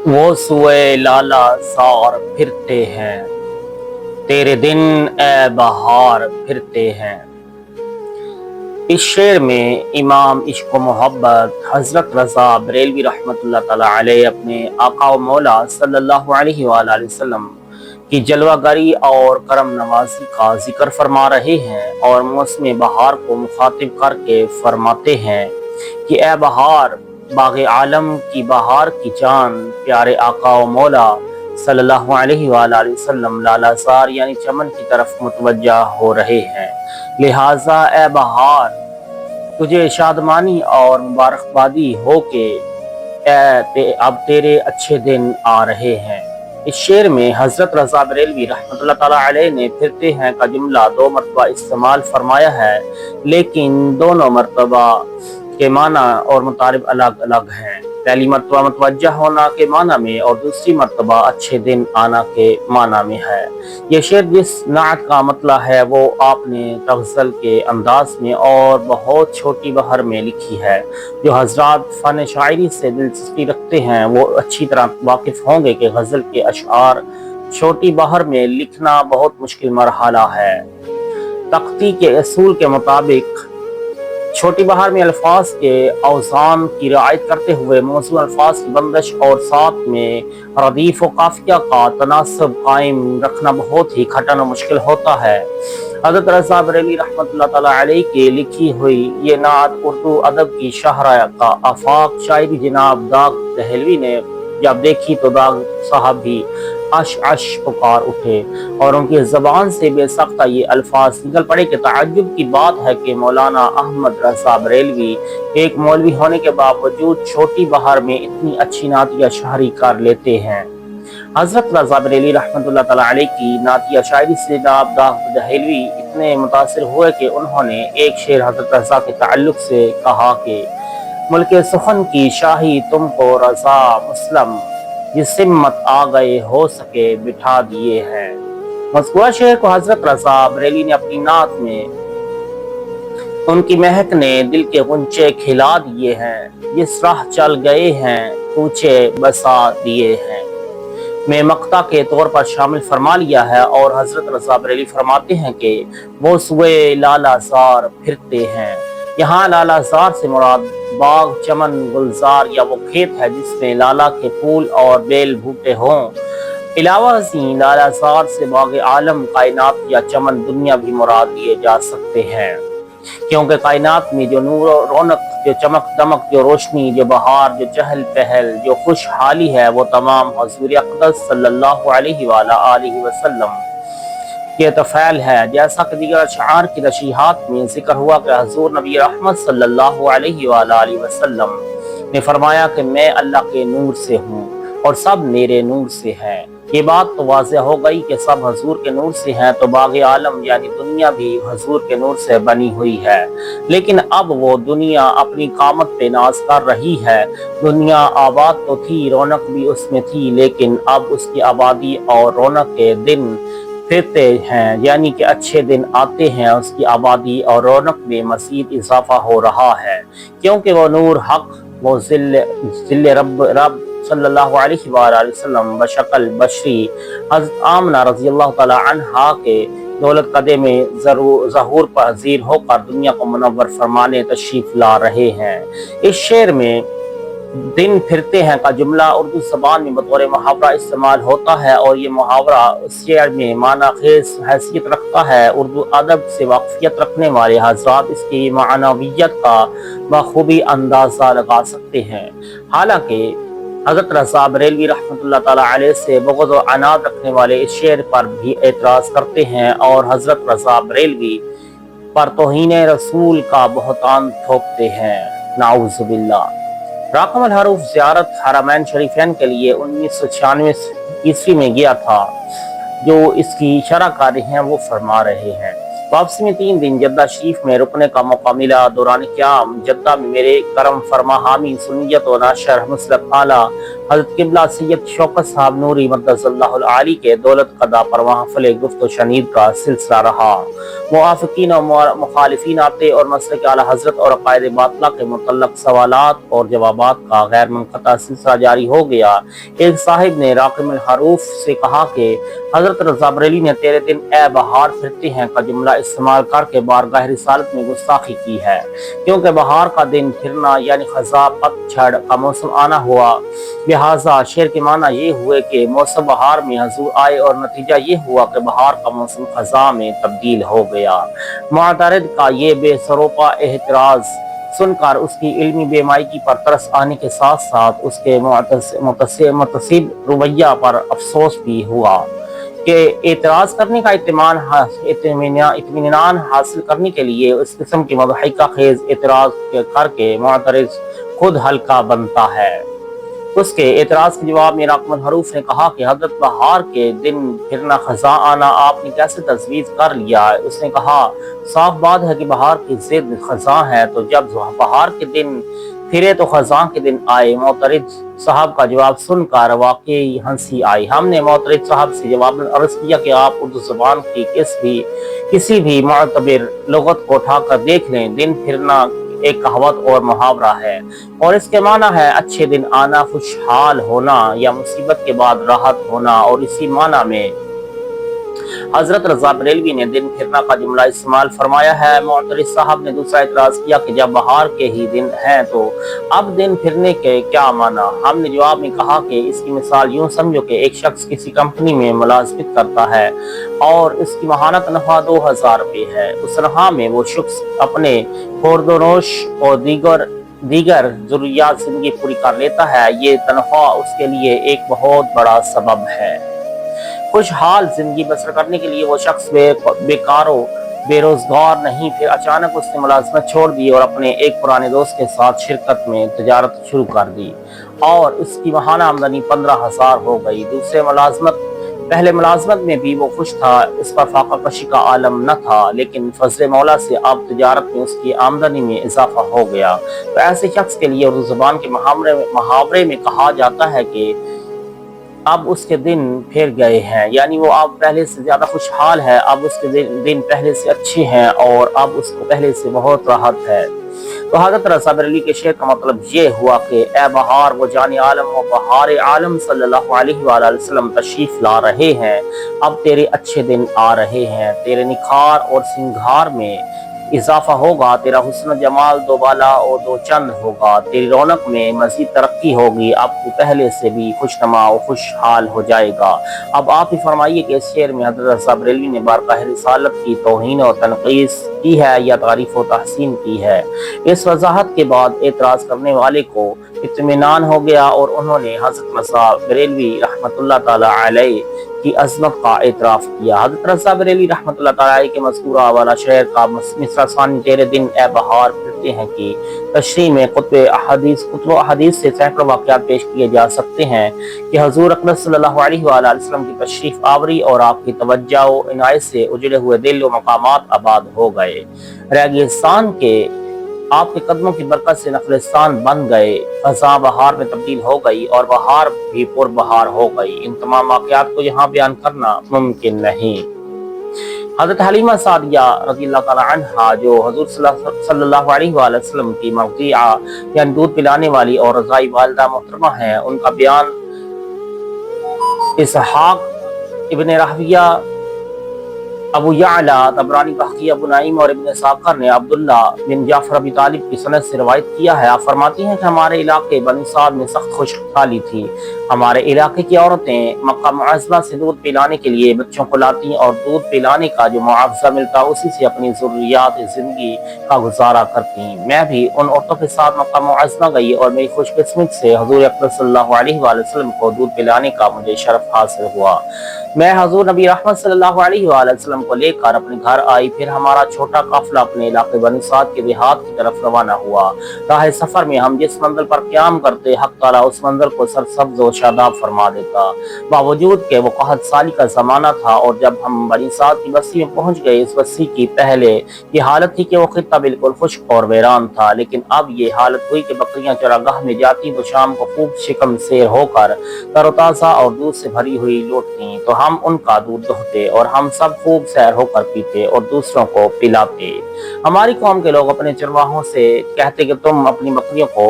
وہ سوئے لالا سار پھرتے ہیں، تیرے دن اے بہار پھرتے ہیں۔ اس شعر میں امام عشق و محبت حضرت رضا بریلوی رحمۃ اللہ تعالی علیہ اپنے آقا و مولا صلی اللہ علیہ وآلہ وسلم کی جلوہ گری اور کرم نوازی کا ذکر فرما رہے ہیں، اور موسم بہار کو مخاطب کر کے فرماتے ہیں کہ اے بہار، باغ عالم کی بہار کی جان، پیارے آقا و مولا صلی اللہ علیہ وآلہ وسلم لالا زار یعنی چمن کی طرف متوجہ ہو رہے ہیں۔ لہٰذا اے بہار، تجھے شادمانی اور مبارکبادی ہو کہ اب تیرے اچھے دن آ رہے ہیں۔ اس شعر میں حضرت رضا بریلوی رحمۃ اللہ تعالی علیہ نے پھرتے ہیں کا جملہ 2 مرتبہ استعمال فرمایا ہے، لیکن دونوں مرتبہ کے معنی اور مطالب الگ الگ ہیں۔ پہلی مرتبہ متوجہ ہونا کے معنی میں اور دوسری مرتبہ اچھے دن آنا کے معنی میں ہے۔ یہ شعر جس نعت کا مطلع ہے وہ آپ نے تغزل کے انداز میں اور بہت چھوٹی بہر میں لکھی ہے۔ جو حضرات فن شاعری سے دلچسپی رکھتے ہیں وہ اچھی طرح واقف ہوں گے کہ غزل کے اشعار چھوٹی بہر میں لکھنا بہت مشکل مرحلہ ہے۔ تختی کے اصول کے مطابق چھوٹی بہار میں الفاظ کے اوزان کی رعایت کرتے ہوئے موضوع الفاظ کی بندش اور ساتھ میں ردیف و قافیہ کا تناسب قائم رکھنا بہت ہی کٹھن و مشکل ہوتا ہے۔ حضرت رضا بریلوی رحمۃ اللہ تعالی علیہ کی لکھی ہوئی یہ نعت اردو ادب کی شاہراہ کا آفاق شاعری جناب داغ دہلوی نے جب دیکھی تو داغ صاحب بھی اش اش پکار اٹھے اور ان کی زبان سے بے سختہ یہ الفاظ نکل پڑے کہ تعجب کی بات ہے کہ مولانا احمد رضا بریلوی ایک مولوی ہونے کے باوجود چھوٹی بہار میں اتنی اچھی نعتیہ شاعری کر لیتے ہیں۔ حضرت رضا بریلوی رحمۃ اللہ تعالی علیہ کی نعتیہ شاعری سے جناب داغ دہلوی اتنے متاثر ہوئے کہ انہوں نے ایک شعر حضرت رضا کے تعلق سے کہا کہ ملک سخن کی شاہی تم کو رضا مسلم، جس سمت آ گئے ہو سکے بٹھا دیے ہیں۔ مذکورہ شعر کو حضرت رضا بریلوی نے اپنی نعت میں ان کی مہک نے دل کے غنچے کھلا دیے ہیں، جس راہ چل گئے ہیں کوچے بسا دیے ہیں میں مقطع کے طور پر شامل فرما لیا ہے، اور حضرت رضا بریلوی فرماتے ہیں کہ وہ سوئے لالا زار پھرتے ہیں۔ یہاں لالا زار سے مراد باغ، چمن، گلزار یا وہ کھیت ہے جس میں لالا کے پھول اور بیل بوٹے ہوں۔ علاوہ ازیں لالا زار سے باغ عالم، کائنات یا چمن دنیا بھی مراد لیے جا سکتے ہیں، کیونکہ کائنات میں جو نور و رونق، جو چمک دمک، جو روشنی، جو بہار، جو چہل پہل، جو خوشحالی ہے وہ تمام حضور اقدس صلی اللہ علیہ وآلہ وسلم کے طفیل ہے۔ جیسا کہ دیگر اشعار کی تشریحات میں ذکر ہوا کہ حضور نبی رحمت صلی اللہ علیہ وآلہ وسلم نے فرمایا کہ میں اللہ کے نور سے ہوں اور سب میرے نور سے ہے۔ یہ بات تو واضح ہو گئی کہ سب حضور کے نور سے ہیں، تو باغ عالم یعنی دنیا بھی حضور کے نور سے بنی ہوئی ہے۔ لیکن اب وہ دنیا اپنی قامت پہ ناز کر رہی ہے۔ دنیا آباد تو تھی، رونق بھی اس میں تھی، لیکن اب اس کی آبادی اور رونق کے دن پھرتے ہیں، یعنی کہ اچھے دن آتے ہیں، اس کی آبادی اور رونق میں مزید اضافہ ہو رہا ہے، کیونکہ وہ نور حق، وہ ذل رب صلی اللہ علیہ وآلہ وسلم بشکل بشری حضرت آمنہ رضی اللہ تعالی عنہا کے دولت قدے میں ظہور پذیر ہو کر دنیا کو منور فرمانے تشریف لا رہے ہیں۔ اس شعر میں دن پھرتے ہیں کا جملہ اردو زبان میں بطور محاورہ استعمال ہوتا ہے، اور یہ محاورہ اس شعر میں معنی خیز حیثیت رکھتا ہے۔ اردو ادب سے واقفیت رکھنے والے حضرات اس کی معنویت کا بخوبی اندازہ لگا سکتے ہیں۔ حالانکہ حضرت رضا بریلوی رحمۃ اللہ تعالی علیہ سے بغض و عناد رکھنے والے اس شعر پر بھی اعتراض کرتے ہیں اور حضرت رضا بریلوی پر توہین رسول کا بہتان تھوپتے ہیں، نعوذ باللہ۔ راقم الحروف زیارت حرمین شریفین کے لیے 1996 عیسوی میں گیا تھا۔ جو اس کی شرح کاری ہیں وہ فرما رہے ہیں، واپسی میں 3 دن جدہ شریف میں رکنے کا موقع ملا۔ دوران قیام جدہ میں میرے کرم فرما حامی سنیت و ناشر مسلک اعلیٰ حضرت قبلہ سید شوکت صاحب نوری مقدس اللہ العالی کے دولت قضا پر محفل گفت و شنید کا سلسلہ رہا۔ موافقین اور مخالفین آتے اور مسلک اعلیٰ حضرت اور عقائد باطلہ کے متعلق سوالات اور جوابات کا غیر منقطع سلسلہ جاری ہو گیا۔ ایک صاحب نے راقم الحروف سے کہا کہ حضرت رضا بریلوی نے تیرے دن اے بہار پھرتے ہیں کا جملہ استعمال کر کے بارگاہ رسالت میں گستاخی کی ہے، کیونکہ بہار کا دن پھرنا یعنی خزاں پت جھڑ کا موسم آنا ہوا، لہٰذا شعر کے معنی یہ ہوئے کہ موسم بہار میں حضور آئے اور نتیجہ یہ ہوا کہ بہار کا موسم خزاں میں تبدیل ہو گیا۔ معترض کا یہ بے سروپا اعتراض سن کر اس کی علمی بے مائکی پر ترس آنے کے ساتھ ساتھ اس کے متصب رویہ پر افسوس بھی ہوا کہ اعتراض کرنے کا اطمینان حاصل کرنے کے لیے اس قسم کی مضحکہ خیز اعتراض کر کے معترض خود ہلکا بنتا ہے۔ اس کے اعتراض کے جواب میں راقم الحروف نے کہا کہ حضرت بہار کے دن پھرنا خزاں آنا آپ نے کیسے تجویز کر لیا ہے؟ اس نے کہا صاف بات ہے کہ بہار کی ضد خزاں ہے، تو جب بہار کے دن پھرے تو خزاں کے دن آئے۔ معترض صاحب کا جواب سن کر واقعی ہنسی آئی۔ ہم نے معترض صاحب سے جواب عرض کیا کہ آپ اردو زبان کی کسی بھی معتبر لغت کو اٹھا کر دیکھ لیں، دن پھرنا ایک کہاوت اور محاورہ ہے، اور اس کے معنی ہے اچھے دن آنا، خوشحال ہونا یا مصیبت کے بعد راحت ہونا، اور اسی معنی میں حضرت رضا بریلوی نے دن پھرنا کا جملہ استعمال فرمایا ہے۔ معترض صاحب نے دوسرا اعتراض کیا کہ جب بہار کے ہی دن ہیں تو اب دن پھرنے کے کیا معنی؟ ہم نے جواب میں کہا کہ اس کی مثال یوں سمجھو کہ ایک شخص کسی کمپنی میں ملازمت کرتا ہے اور اس کی ماہانہ تنخواہ 2000 روپے ہے۔ اس تنخواہ میں وہ شخص اپنے خوردونوش اور دیگر ضروریات زندگی پوری کر لیتا ہے۔ یہ تنخواہ اس کے لیے ایک بہت بڑا سبب ہے۔ خوشحال زندگی بسر کرنے کے لیے وہ شخص بیکار و بے روزگار نہیں۔ پھر اچانک اس نے ملازمت چھوڑ دی اور اپنے ایک پرانے دوست کے ساتھ شرکت میں تجارت شروع کر دی اور اس کی ماہانہ آمدنی 15,000 ہو گئی۔ پہلے ملازمت میں بھی وہ خوش تھا، اس پر فاقہ کشی کا عالم نہ تھا، لیکن فضل مولا سے اب تجارت میں اس کی آمدنی میں اضافہ ہو گیا۔ تو ایسے شخص کے لیے اردو زبان کے محاورے میں کہا جاتا ہے کہ اب اس کے دن پھر گئے ہیں، یعنی وہ اب پہلے سے زیادہ خوشحال ہے، اب اس کے دن پہلے سے اچھے ہیں اور اب اس کو پہلے سے بہت راحت ہے۔ تو حضرت رضا بریلوی کے شعر کا مطلب یہ ہوا کہ اے بہار وہ جان عالم و بہار عالم صلی اللہ علیہ وآلہ وسلم تشریف لا رہے ہیں، اب تیرے اچھے دن آ رہے ہیں، تیرے نکھار اور سنگھار میں اضافہ ہوگا، تیرا حسن و جمال دو بالا اور دو چند ہوگا، تیری رونق میں مزید ترقی ہوگی، اب تو پہلے سے بھی خوشنما و خوشحال ہو جائے گا۔ اب آپ ہی فرمائیے کہ اس شعر میں حضرت رضا بریلوی نے بارگاہ رسالت کی توہین و تنقیص کی ہے یا تعریف و تحسین کی ہے؟ اس وضاحت کے بعد اعتراض کرنے والے کو اطمینان ہو گیا اور انہوں نے حضرت رضا بریلوی رحمۃ اللہ تعالی علیہ کی عظمت کا اعتراف کیا۔ حضرت رضا بریلوی رحمۃ اللہ تعالی علیہ کے مذکورہ والا شعر کا مصرع ثانی تیرے دن اے بہار پھرتے ہیں کی تشریح میں کتب احادیث سے سینکڑوں واقعات پیش کیے جا سکتے ہیں کہ حضور اقدس صلی اللہ علیہ وآلہ وسلم کی تشریف آوری اور آپ کی توجہ و عنایت سے اجڑے ہوئے دل و مقامات آباد ہو گئے، ریگستان کے آپ کے قدموں کی برکت سے نخلستان بن گئے، خزاں بہار میں تبدیل ہو گئی اور بہار بھی پر بہار ہو گئی۔ ان تمام واقعات کو یہاں بیان کرنا ممکن نہیں۔ حضرت حلیمہ سعدیہ رضی اللہ تعالی عنہا جو حضور صلی اللہ علیہ وآلہ وسلم کی مرضیعہ یعنی دودھ پلانے والی اور رضائی والدہ محترمہ ہیں، ان کا بیان اسحاق ابن راہویہ، ابو یعلا طبرانی بحقی، ابو نعیم اور ابن ساکر نے عبداللہ بن جعفر ابی طالب کی سند سے روایت کیا ہے۔ آپ فرماتی ہیں کہ ہمارے علاقے بنی سعد میں سخت خشکسالی تھی، ہمارے علاقے کی عورتیں مکہ معظمہ سے دودھ پلانے کے لیے بچوں کو لاتی اور دودھ پلانے کا جو معاوضہ ملتا اسی سے اپنی ضروریات زندگی کا گزارا کرتی۔ میں بھی ان عورتوں کے ساتھ مکہ معظمہ گئی اور میری خوش قسمت سے حضور اقدس صلی اللہ علیہ وآلہ وسلم کو دودھ پلانے کا مجھے شرف حاصل ہوا۔ میں حضور نبی رحمت صلی اللہ علیہ وآلہ وسلم غلام کو لے کر اپنے گھر آئی۔ پھر ہمارا چھوٹا قافلہ اپنے علاقے بنی سعد کے دیہات کی طرف روانہ ہوا۔ راہ سفر میں ہم جس منزل پر قیام کرتے، حق تعالیٰ اس منزل کو سرسبز و شاداب فرما دیتا۔ باوجود کہ وہ قحط سالی کا زمانہ تھا اور جب ہم بنی سعد کی بستی میں پہنچ گئے، اس بستی کی پہلے یہ حالت تھی کہ وہ خطہ بالکل خشک اور ویران تھا، لیکن اب یہ حالت ہوئی کہ بکریاں چراگاہ میں جاتی تو شام کو خوب شکم سیر ہو کر تر و تازہ اور دودھ سے بھری ہوئی لوٹتی تو ہم ان کا دودھ دوہتے اور ہم سب خوب سیر ہو کر پیتے اور دوسروں کو پلاتے۔ ہماری قوم کے لوگ اپنے چرواہوں سے کہتے کہ تم اپنی بکریوں کو